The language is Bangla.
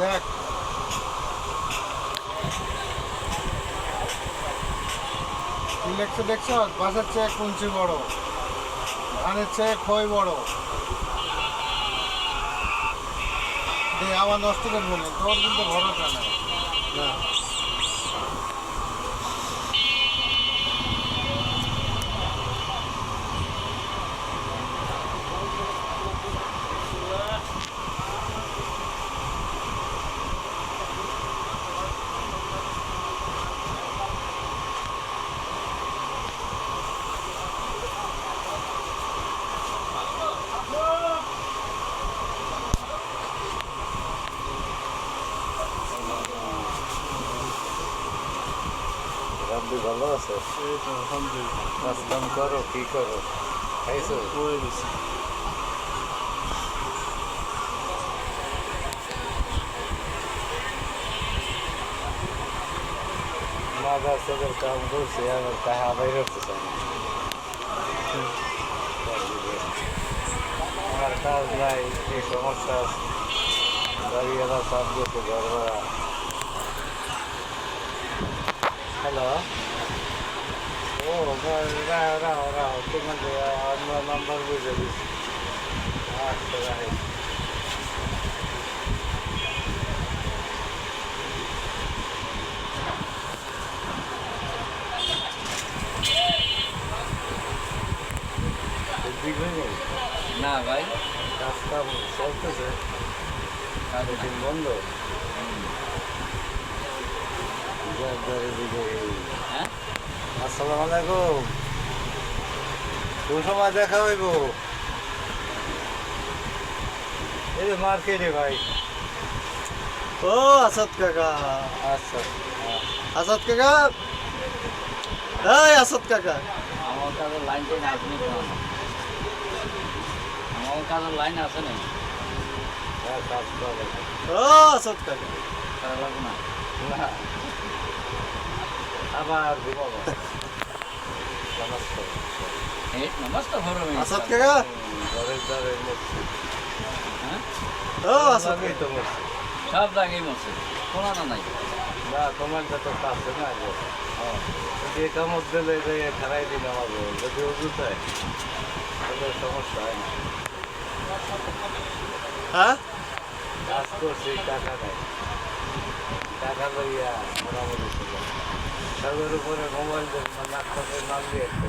দেখ কি লেখছে দেখছ? বাসের চেয়ে কুঞ্চি বড়, ধানের চেয়ে খই বড়। আবার নষ্ট করে বললেন, তোর কিন্তু ভরসা নাই। রাব্বি ভালো আছে? এই তো আলহামদুলিল্লাহ। কাজ কাম করো, কি করো? খাইছো? হয়ে গেছে। মাদার সাথে কাম করছে, আমার টাকা বাইর হচ্ছে না। আমার কাজ নাই, এই সমস্যা আছে। বাড়িওয়ালা সব দিতে ঘর ভাড়া। হ্যালো, ও রাও রাও রাও, তোমাদের অন্য নাম্বার বুঝে দিচ্ছি। আচ্ছা রাইট। না ভাই, কাজ কাম চলতেছে, দিন বন্ধ। হ্যাঁ আসসালামু আলাইকুম, কোন সময় দেখা হইব? এই যে মার্কেটে ভাই। ও আসাদ কাকা, আচ্ছা, আসাদ কাকা, এই আসাদ কাকা। আমার কাজের লাইন টাইন আসেনি তো আমার কাজের লাইন আছে না হ্যাঁ কাজ করে। ও আসাদ কাকা, খারাপ লাগবে না। না, আবার ঘুমাবো। নমস্কার। এই নমস্কার ভরো আসাদ কাকা, ঘরের দ্বারে মসজিদ। হ্যাঁ ও আসাদ লাগেই তো মসজিদ। সব জায়গায় মরছে, কোনো না নাই। না, তোমার তো কাছে না গো। যে কামড় দিলে যে খারাই দিন আমাকে যদি ওষুধ হয় তাহলে সমস্যা হয় না। হ্যাঁ কাজ করছি, টাকা নেই, টাকা লইয়া মোটামুটি ছিল। সবের উপরে মোবাইল নাক নাম দিয়ে একটা